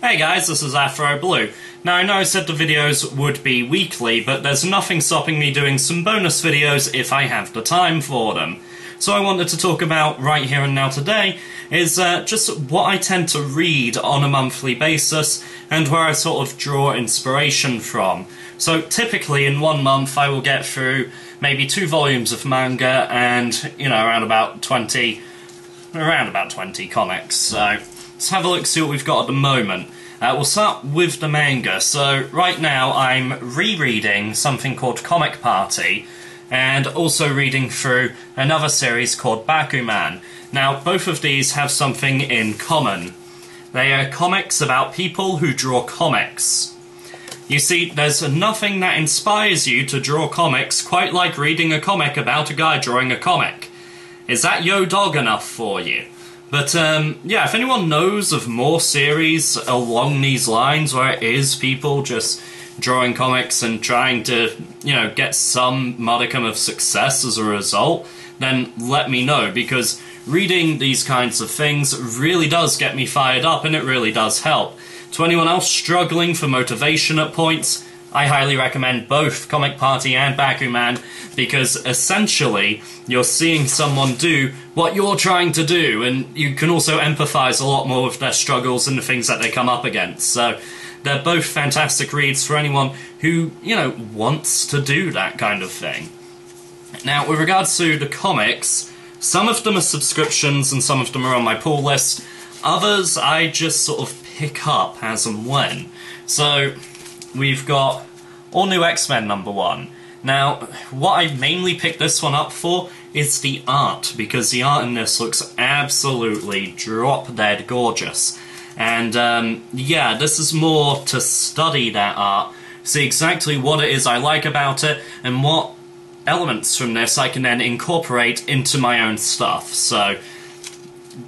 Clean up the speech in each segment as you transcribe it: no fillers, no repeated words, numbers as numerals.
Hey guys, this is Afro Blue. Now I know I said the videos would be weekly, but there's nothing stopping me doing some bonus videos if I have the time for them. So I wanted to talk about right here and now today is just what I tend to read on a monthly basis and where I sort of draw inspiration from. So typically in 1 month I will get through maybe 2 volumes of manga and, you know, around about 20 comics. So let's have a look, see what we've got at the moment. We'll start with the manga. So right now I'm rereading something called Comic Party, and also reading through another series called Bakuman. Now both of these have something in common. They are comics about people who draw comics. You see, there's nothing that inspires you to draw comics quite like reading a comic about a guy drawing a comic. Is that yo dog enough for you? But, yeah, if anyone knows of more series along these lines where it is people just drawing comics and trying to, you know, get some modicum of success as a result, then let me know, because reading these kinds of things really does get me fired up and it really does help. To anyone else struggling for motivation at points, I highly recommend both Comic Party and Bakuman, because essentially you're seeing someone do what you're trying to do, and you can also empathise a lot more with their struggles and the things that they come up against. So they're both fantastic reads for anyone who, you know, wants to do that kind of thing. Now, with regards to the comics, some of them are subscriptions and some of them are on my pull list. Others I just sort of pick up as and when. So we've got All New X-Men #1. Now, what I mainly picked this one up for is the art, because the art in this looks absolutely drop-dead gorgeous. And, yeah, this is more to study that art, see exactly what it is I like about it, and what elements from this I can then incorporate into my own stuff. So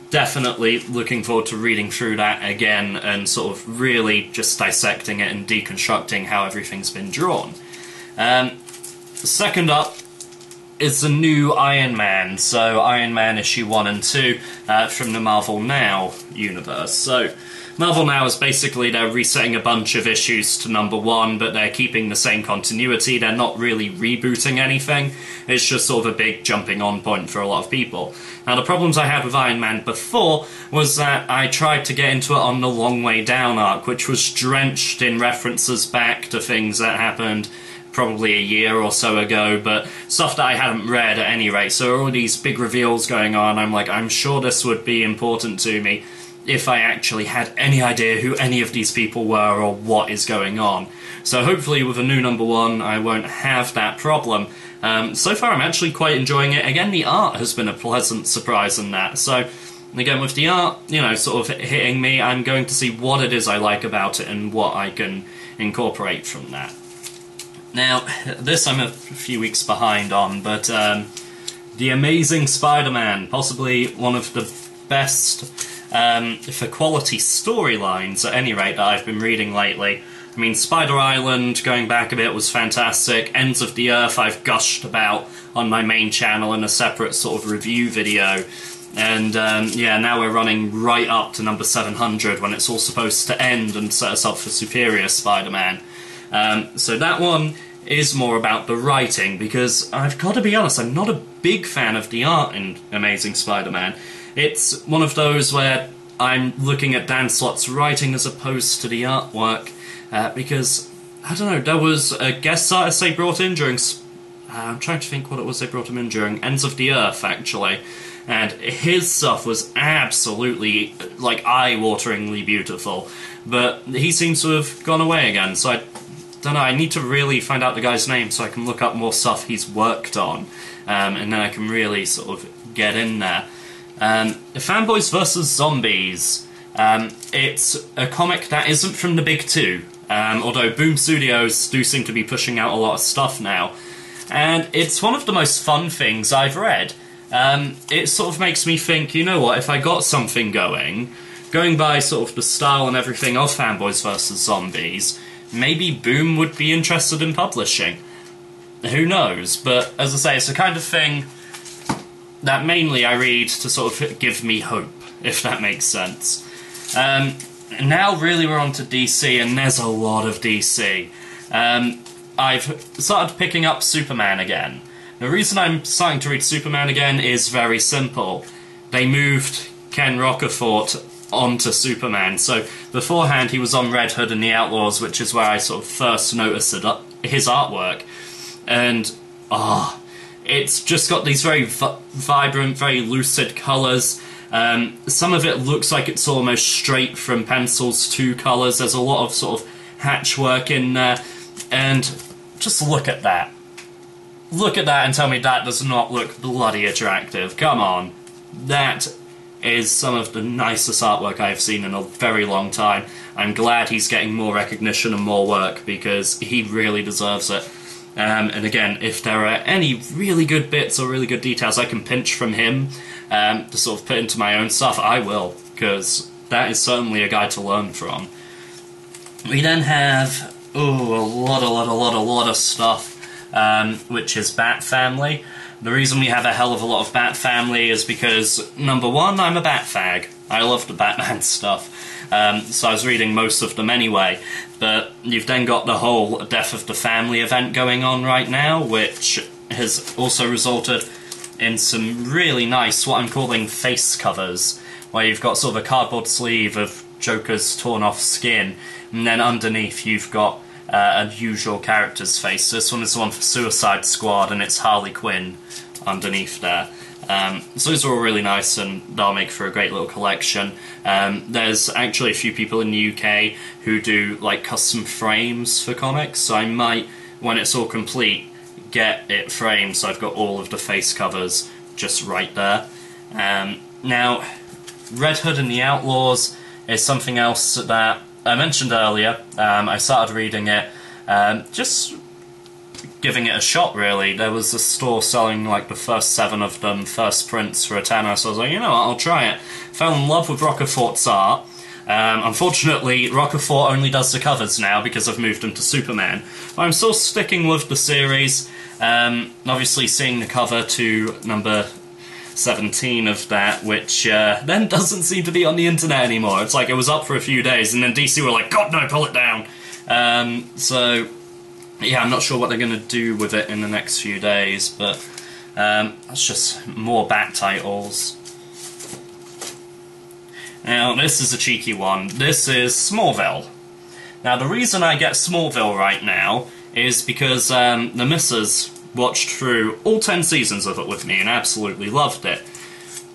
definitely looking forward to reading through that again and sort of really just dissecting it and deconstructing how everything's been drawn. Second up is the new Iron Man, so Iron Man issue 1 and 2 from the Marvel Now universe. So Marvel Now is basically they're resetting a bunch of issues to #1, but they're keeping the same continuity. They're not really rebooting anything. It's just sort of a big jumping on point for a lot of people. Now the problems I had with Iron Man before was that I tried to get into it on the Long Way Down arc, which was drenched in references back to things that happened probably a year or so ago, but stuff that I hadn't read at any rate. So all these big reveals going on, I'm like, I'm sure this would be important to me if I actually had any idea who any of these people were or what is going on. So hopefully with a new #1 I won't have that problem. So far I'm actually quite enjoying it. Again, the art has been a pleasant surprise in that. So again, with the art, you know, sort of hitting me, I'm going to see what it is I like about it and what I can incorporate from that. Now, this I'm a few weeks behind on, but The Amazing Spider-Man, possibly one of the best for quality storylines, at any rate, that I've been reading lately. I mean, Spider Island, going back a bit, was fantastic. Ends of the Earth I've gushed about on my main channel in a separate sort of review video. And, yeah, now we're running right up to number 700 when it's all supposed to end and set us up for Superior Spider-Man. So that one is more about the writing, because I've got to be honest, I'm not a big fan of the art in Amazing Spider-Man. It's one of those where I'm looking at Dan Slott's writing as opposed to the artwork, because, I don't know, there was a guest artist they brought in during, I'm trying to think what it was they brought him in during, Ends of the Earth, actually, and his stuff was absolutely, like, eye-wateringly beautiful, but he seems to have gone away again, so I don't know, I need to really find out the guy's name so I can look up more stuff he's worked on, and then I can really sort of get in there. Fanboys vs. Zombies. It's a comic that isn't from the big two, although Boom Studios do seem to be pushing out a lot of stuff now, and it's one of the most fun things I've read. It sort of makes me think, you know what, if I got something going by sort of the style and everything of Fanboys vs. Zombies, maybe Boom would be interested in publishing. Who knows? But, as I say, it's the kind of thing that mainly I read to sort of give me hope, if that makes sense. now really we're on to DC, and there's a lot of DC. I've started picking up Superman again. The reason I'm starting to read Superman again is very simple. They moved Ken Rocafort onto Superman, so beforehand he was on Red Hood and the Outlaws, which is where I sort of first noticed his artwork, and it's just got these very vibrant, very lucid colours. Some of it looks like it's almost straight from pencils to colours. There's a lot of sort of hatchwork in there, and just look at that. Look at that and tell me that does not look bloody attractive. Come on. That is some of the nicest artwork I've seen in a very long time. I'm glad he's getting more recognition and more work, because he really deserves it. And again, if there are any really good bits or really good details I can pinch from him to sort of put into my own stuff, I will, because that is certainly a guy to learn from. We then have, a lot of stuff, which is Bat Family. The reason we have a hell of a lot of Bat Family is because, number one, I'm a Bat fag. I love the Batman stuff. So I was reading most of them anyway. But you've then got the whole Death of the Family event going on right now, which has also resulted in some really nice, what I'm calling face covers, where you've got sort of a cardboard sleeve of Joker's torn off skin, and then underneath you've got a usual character's face. This one is the one for Suicide Squad, and it's Harley Quinn underneath there. So those are all really nice, and they'll make for a great little collection. There's actually a few people in the UK who do like custom frames for comics, so I might, when it's all complete, get it framed so I've got all of the face covers just right there. Now, Red Hood and the Outlaws is something else that I mentioned earlier. I started reading it, just giving it a shot, really. There was a store selling like the first 7 of them, first prints, for a tenner, so I was like, you know what, I'll try it. Fell in love with Rocafort's art. Unfortunately, Rocafort only does the covers now because I've moved him to Superman. I'm still sticking with the series. Obviously seeing the cover to number 17 of that, which then doesn't seem to be on the internet anymore. It's like it was up for a few days, and then DC were like, God no, pull it down! So, yeah, I'm not sure what they're going to do with it in the next few days, but that's just more Bat titles. Now, this is a cheeky one. This is Smallville. Now, the reason I get Smallville right now is because the missus watched through all 10 seasons of it with me and absolutely loved it.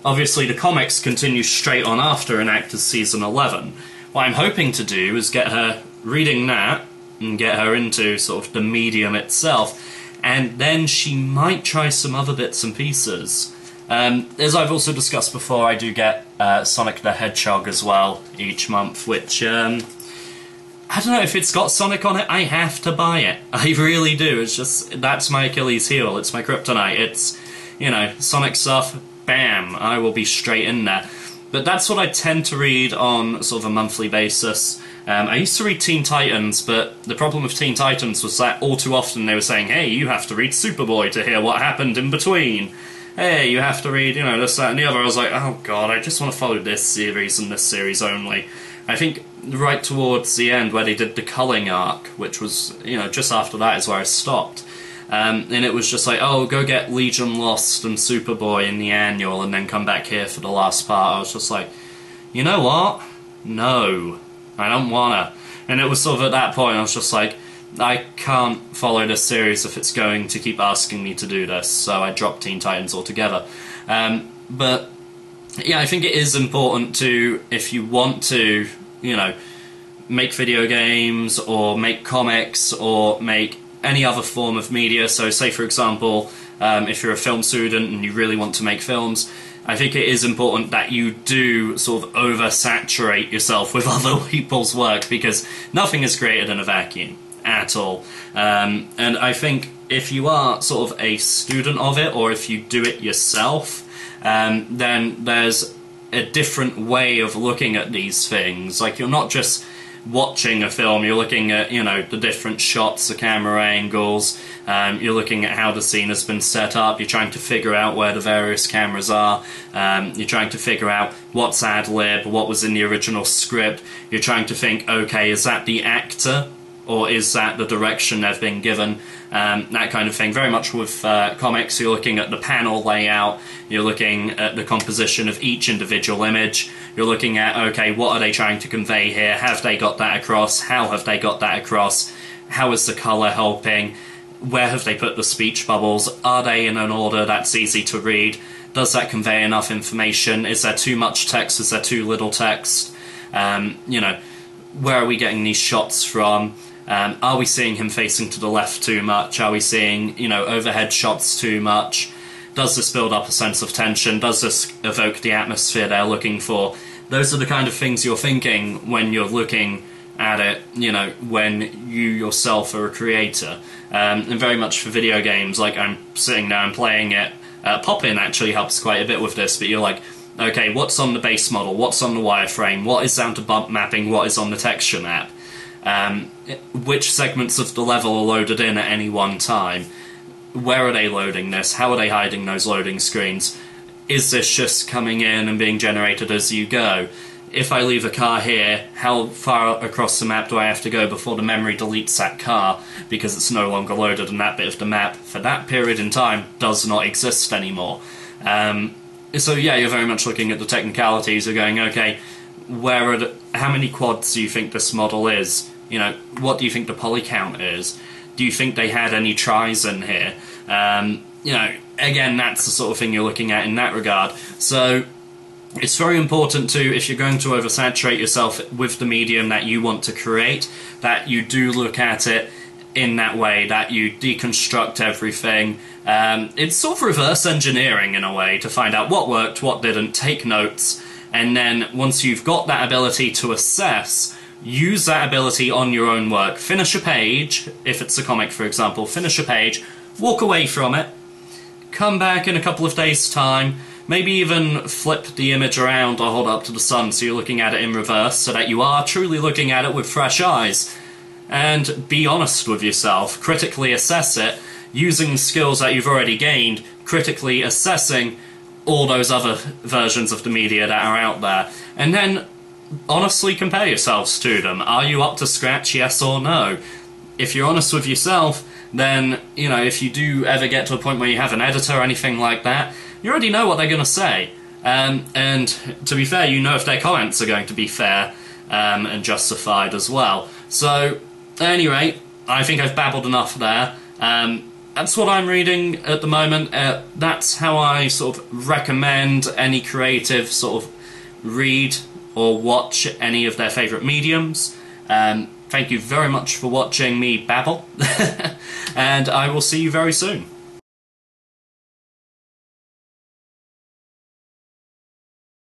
Obviously, the comics continue straight on after Enactors Season 11. What I'm hoping to do is get her reading that and get her into sort of the medium itself, and then she might try some other bits and pieces. As I've also discussed before, I do get Sonic the Hedgehog as well each month, which, I don't know, if it's got Sonic on it, I have to buy it. I really do. It's just, that's my Achilles heel. It's my kryptonite. It's, you know, Sonic stuff, bam, I will be straight in there. But that's what I tend to read on sort of a monthly basis. I used to read Teen Titans, but the problem with Teen Titans was that all too often they were saying, hey, you have to read Superboy to hear what happened in between. Hey, you have to read, you know, this, that, and the other. I was like, oh god, I just want to follow this series and this series only. I think right towards the end, where they did the culling arc, which was, you know, just after that is where I stopped. And it was just like, oh, go get Legion Lost and Superboy in the annual and then come back here for the last part. I was just like, you know what? No, I don't wanna. And it was sort of at that point I was just like, I can't follow this series if it's going to keep asking me to do this, so I dropped Teen Titans altogether. But yeah, I think it is important to, if you want to, you know, make video games or make comics or make any other form of media, so say for example, if you're a film student and you really want to make films, I think it is important that you do sort of oversaturate yourself with other people's work, because nothing is created in a vacuum at all. And I think if you are sort of a student of it, or if you do it yourself, then there's a different way of looking at these things. Like, you're not just watching a film, you're looking at, you know, the different shots, the camera angles, you're looking at how the scene has been set up, you're trying to figure out where the various cameras are, you're trying to figure out what's ad-lib, what was in the original script, you're trying to think, okay, is that the actor, or is that the direction they've been given? That kind of thing. Very much with comics, you're looking at the panel layout, you're looking at the composition of each individual image, you're looking at, okay, what are they trying to convey here? Have they got that across? How have they got that across? How is the colour helping? Where have they put the speech bubbles? Are they in an order that's easy to read? Does that convey enough information? Is there too much text? Is there too little text? You know, where are we getting these shots from? Are we seeing him facing to the left too much? Are we seeing, you know, overhead shots too much? Does this build up a sense of tension? Does this evoke the atmosphere they're looking for? Those are the kind of things you're thinking when you're looking at it, you know, when you yourself are a creator. And very much for video games, like I'm sitting there and playing it. Pop-in actually helps quite a bit with this, but you're like, okay, what's on the base model? What's on the wireframe? What is down to bump mapping? What is on the texture map? Which segments of the level are loaded in at any one time? Where are they loading this? How are they hiding those loading screens? Is this just coming in and being generated as you go? If I leave a car here, how far across the map do I have to go before the memory deletes that car because it's no longer loaded and that bit of the map for that period in time does not exist anymore? So yeah, you're very much looking at the technicalities of going, okay, how many quads do you think this model is? You know, what do you think the poly count is? Do you think they had any tries in here? You know, again, that's the sort of thing you're looking at in that regard. So it's very important to, if you're going to oversaturate yourself with the medium that you want to create, that you do look at it in that way, that you deconstruct everything. It's sort of reverse engineering in a way to find out what worked, what didn't, take notes, and then once you've got that ability to assess, use that ability on your own work. Finish a page, if it's a comic for example, finish a page, walk away from it, come back in a couple of days' time, maybe even flip the image around or hold it up to the sun so you're looking at it in reverse so that you are truly looking at it with fresh eyes. And be honest with yourself, critically assess it, using the skills that you've already gained, critically assessing all those other versions of the media that are out there. And then honestly compare yourselves to them. Are you up to scratch, yes or no? If you're honest with yourself, then, you know, if you do ever get to a point where you have an editor or anything like that, you already know what they're going to say. And to be fair, you know if their comments are going to be fair and justified as well. So, at any rate, I think I've babbled enough there. That's what I'm reading at the moment. That's how I sort of recommend any creative sort of read or watch any of their favourite mediums. Thank you very much for watching me babble, and I will see you very soon.